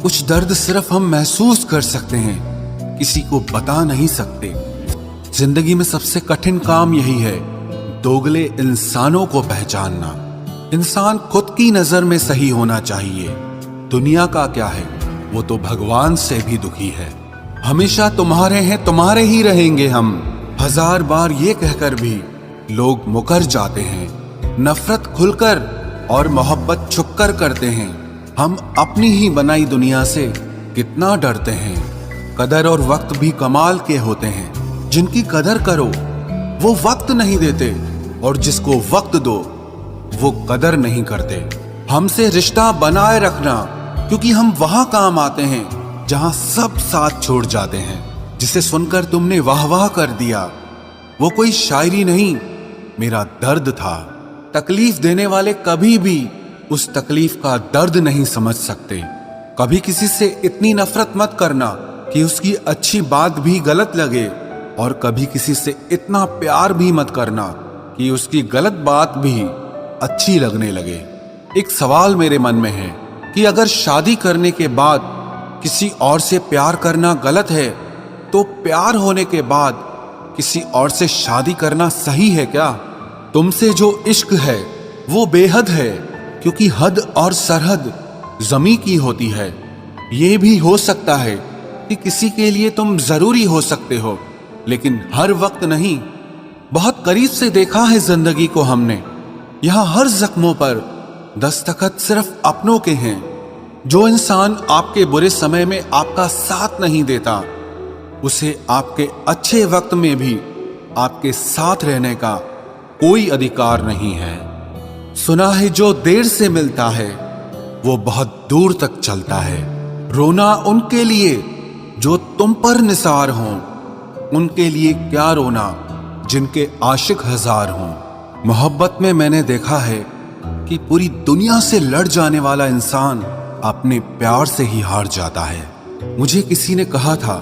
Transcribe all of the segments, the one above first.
कुछ दर्द सिर्फ हम महसूस कर सकते हैं, किसी को बता नहीं सकते। जिंदगी में सबसे कठिन काम यही है, दोगले इंसानों को पहचानना। इंसान खुद की नजर में सही होना चाहिए, दुनिया का क्या है, वो तो भगवान से भी दुखी है। हमेशा तुम्हारे हैं, तुम्हारे ही रहेंगे हम, हजार बार ये कहकर भी लोग मुकर जाते हैं। नफरत खुलकर और मोहब्बत छुपकर करते हैं। हम अपनी ही बनाई दुनिया से कितना डरते हैं। कदर और वक्त भी कमाल के होते हैं, जिनकी कदर करो वो वक्त नहीं देते, और जिसको वक्त दो वो कदर नहीं करते। हमसे रिश्ता बनाए रखना, क्योंकि हम वहां काम आते हैं जहां सब साथ छोड़ जाते हैं। जिसे सुनकर तुमने वाह वाह कर दिया, वो कोई शायरी नहीं, मेरा दर्द था। तकलीफ देने वाले कभी भी उस तकलीफ का दर्द नहीं समझ सकते। कभी किसी से इतनी नफरत मत करना कि उसकी अच्छी बात भी गलत लगे, और कभी किसी से इतना प्यार भी मत करना कि उसकी गलत बात भी अच्छी लगने लगे। एक सवाल मेरे मन में है कि अगर शादी करने के बाद किसी और से प्यार करना गलत है, तो प्यार होने के बाद किसी और से शादी करना सही है क्या? तुमसे जो इश्क है वो बेहद है, क्योंकि हद और सरहद जमी की होती है। ये भी हो सकता है कि किसी के लिए तुम जरूरी हो सकते हो, लेकिन हर वक्त नहीं। बहुत करीब से देखा है जिंदगी को हमने, यहाँ हर जख्मों पर दस्तखत सिर्फ अपनों के हैं। जो इंसान आपके बुरे समय में आपका साथ नहीं देता, उसे आपके अच्छे वक्त में भी आपके साथ रहने का कोई अधिकार नहीं है। सुना है जो देर से मिलता है वो बहुत दूर तक चलता है। रोना उनके लिए जो तुम पर निसार हों, उनके लिए क्या रोना जिनके आशिक हजार हों। मोहब्बत में मैंने देखा है कि पूरी दुनिया से लड़ जाने वाला इंसान अपने प्यार से ही हार जाता है। मुझे किसी ने कहा था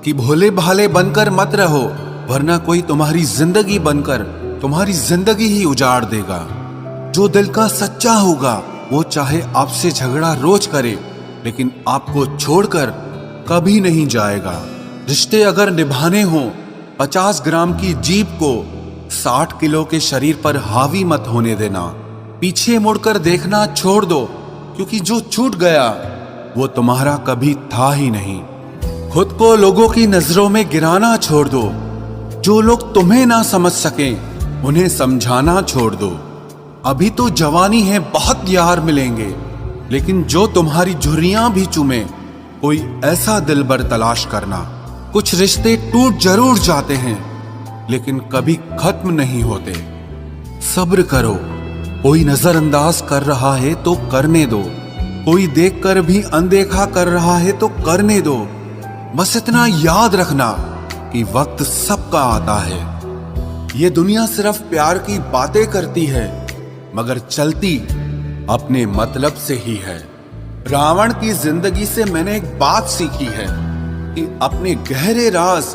कि भोले भाले बनकर मत रहो, वरना कोई तुम्हारी जिंदगी बनकर तुम्हारी जिंदगी ही उजाड़ देगा। जो दिल का सच्चा होगा वो चाहे आपसे झगड़ा रोज करे, लेकिन आपको छोड़कर कभी नहीं जाएगा। रिश्ते अगर निभाने हों, 50 ग्राम की जीभ को 60 किलो के शरीर पर हावी मत होने देना। पीछे मुड़कर देखना छोड़ दो, क्योंकि जो छूट गया वो तुम्हारा कभी था ही नहीं। खुद को लोगों की नजरों में गिराना छोड़ दो। जो लोग तुम्हें ना समझ सकें उन्हें समझाना छोड़ दो। अभी तो जवानी है, बहुत यार मिलेंगे, लेकिन जो तुम्हारी झुर्रियां भी चूमे, कोई ऐसा दिलबर तलाश करना। कुछ रिश्ते टूट जरूर जाते हैं, लेकिन कभी खत्म नहीं होते। सब्र करो, कोई नजरअंदाज कर रहा है तो करने दो, कोई देखकर भी अनदेखा कर रहा है तो करने दो। बस इतना याद रखना कि वक्त सबका आता है। ये दुनिया सिर्फ प्यार की बातें करती है, मगर चलती अपने मतलब से ही है। रावण की जिंदगी से मैंने एक बात सीखी है कि अपने गहरे राज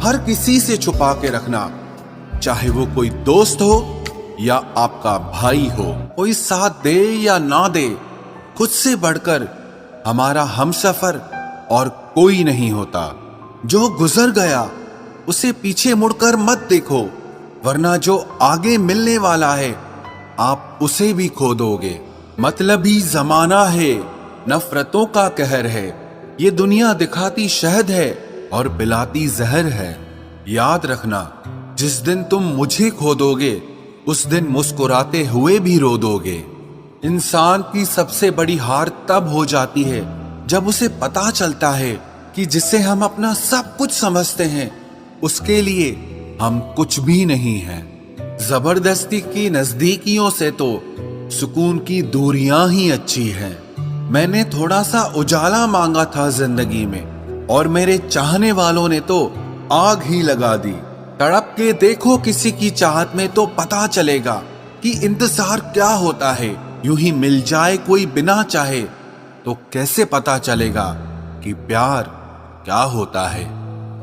हर किसी से छुपा के रखना, चाहे वो कोई दोस्त हो या आपका भाई हो। कोई साथ दे या ना दे, खुद से बढ़कर हमारा हमसफर और कोई नहीं होता। जो गुजर गया उसे पीछे मुड़कर मत देखो, वरना जो आगे मिलने वाला है आप उसे भी खो दोगे। मतलबी जमाना है, नफरतों का कहर है। ये दुनिया दिखाती शहद है और पिलाती जहर है। याद रखना, जिस दिन तुम मुझे खो दोगे उस दिन मुस्कुराते हुए भी रो दोगे। इंसान की सबसे बड़ी हार तब हो जाती है जब उसे पता चलता है कि जिसे हम अपना सब कुछ समझते हैं उसके लिए हम कुछ भी नहीं हैं। जबरदस्ती की नजदीकियों से तो सुकून की दूरियां ही अच्छी हैं। मैंने थोड़ा सा उजाला मांगा था जिंदगी में, और मेरे चाहने वालों ने तो आग ही लगा दी। तड़प के देखो किसी की चाहत में तो पता चलेगा कि इंतजार क्या होता है। यूं ही मिल जाए कोई बिना चाहे तो कैसे पता चलेगा कि प्यार क्या होता है।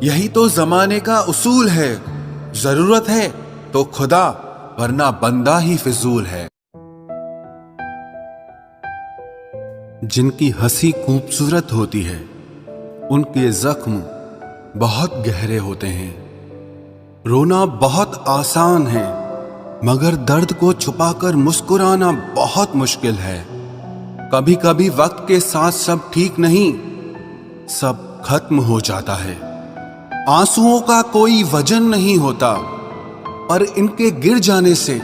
यही तो जमाने का उसूल है। जरूरत है तो खुदा, वरना बंदा ही फिजूल है। जिनकी हंसी खूबसूरत होती है, उनके जख्म बहुत गहरे होते हैं। रोना बहुत आसान है, मगर दर्द को छुपाकर मुस्कुराना बहुत मुश्किल है। कभी कभी वक्त के साथ सब ठीक नहीं, सब खत्म हो जाता है। आंसुओं का कोई वजन नहीं होता, पर इनके गिर जाने से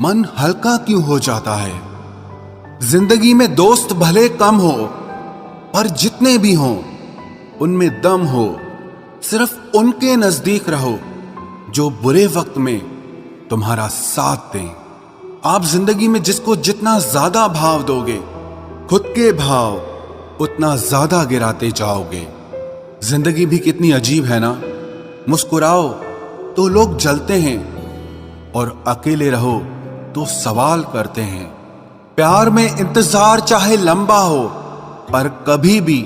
मन हल्का क्यों हो जाता है। जिंदगी में दोस्त भले कम हो, पर जितने भी हों उनमें दम हो। सिर्फ उनके नजदीक रहो जो बुरे वक्त में तुम्हारा साथ दें। आप जिंदगी में जिसको जितना ज्यादा भाव दोगे, खुद के भाव उतना ज्यादा गिराते जाओगे। जिंदगी भी कितनी अजीब है ना। मुस्कुराओ तो लोग जलते हैं, और अकेले रहो तो सवाल करते हैं। प्यार में इंतजार चाहे लंबा हो, पर कभी भी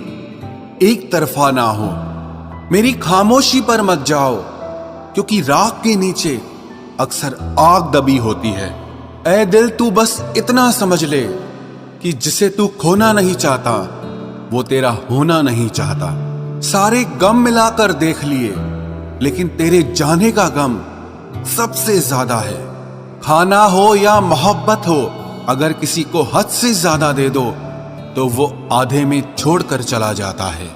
एक तरफा ना हो। मेरी खामोशी पर मत जाओ, क्योंकि राख के नीचे अक्सर आग दबी होती है। ऐ दिल, तू बस इतना समझ ले कि जिसे तू खोना नहीं चाहता, वो तेरा होना नहीं चाहता। सारे गम मिलाकर देख लिए, लेकिन तेरे जाने का गम सबसे ज्यादा है। खाना हो या मोहब्बत हो, अगर किसी को हद से ज्यादा दे दो तो वो आधे में छोड़कर चला जाता है।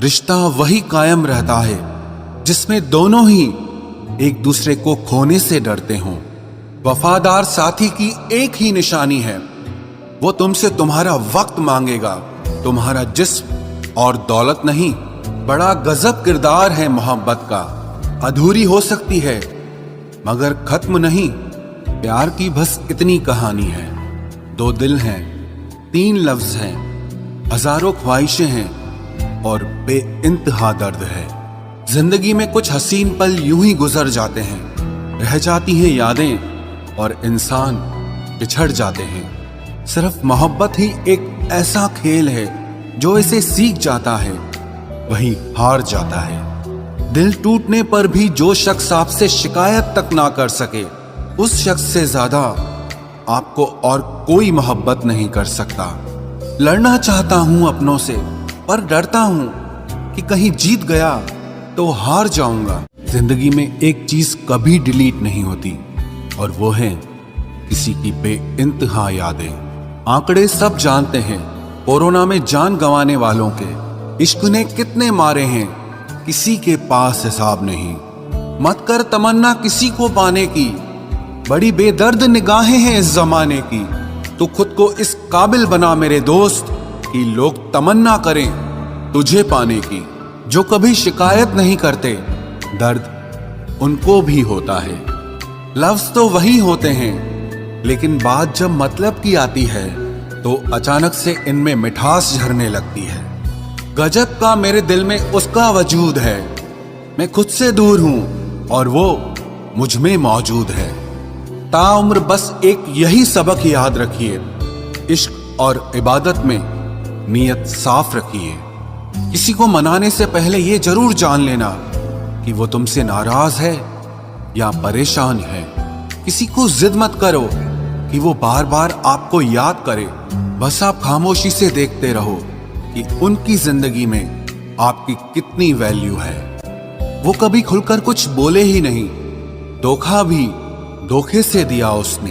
रिश्ता वही कायम रहता है जिसमें दोनों ही एक दूसरे को खोने से डरते हों। वफादार साथी की एक ही निशानी है, वो तुमसे तुम्हारा वक्त मांगेगा, तुम्हारा जिस्म और दौलत नहीं। बड़ा गजब किरदार है मोहब्बत का। अधूरी हो सकती है मगर खत्म नहीं। प्यार की बस इतनी कहानी है। दो दिल हैं, तीन लफ्ज हैं, हजारों ख्वाहिशें हैं और बेइंतहा दर्द है। जिंदगी में कुछ हसीन पल यूं ही गुजर जाते हैं, रह जाती हैं यादें और इंसान पिछड़ जाते हैं। सिर्फ मोहब्बत ही एक ऐसा खेल है जो इसे सीख जाता है वही हार जाता है। दिल टूटने पर भी जो शख्स आपसे शिकायत तक ना कर सके, उस शख्स से ज्यादा आपको और कोई मोहब्बत नहीं कर सकता। लड़ना चाहता हूं अपनों से, पर डरता हूं कि कहीं जीत गया तो हार जाऊंगा। जिंदगी में एक चीज कभी डिलीट नहीं होती, और वो है किसी की बेइंतहा यादें। आंकड़े सब जानते हैं, कोरोना में जान गंवाने वालों के इश्क ने कितने मारे हैं, किसी के पास हिसाब नहीं। मत कर तमन्ना किसी को पाने की, बड़ी बेदर्द निगाहें हैं इस जमाने की। तो खुद को इस काबिल बना मेरे दोस्त कि लोग तमन्ना करें तुझे पाने की। जो कभी शिकायत नहीं करते, दर्द उनको भी होता है। लफ्ज तो वही होते हैं, लेकिन बात जब मतलब की आती है तो अचानक से इनमें मिठास झरने लगती है। गजब का मेरे दिल में उसका वजूद है। मैं खुद से दूर हूं और वो मुझ में मौजूद है। ताउम्र बस एक यही सबक याद रखिए, इश्क और इबादत में नीयत साफ रखिए। किसी को मनाने से पहले ये जरूर जान लेना कि वो तुमसे नाराज है या परेशान है। किसी को जिद मत करो कि वो बार बार आपको याद करे। बस आप खामोशी से देखते रहो कि उनकी जिंदगी में आपकी कितनी वैल्यू है। वो कभी खुलकर कुछ बोले ही नहीं, धोखा भी धोखे से दिया उसने।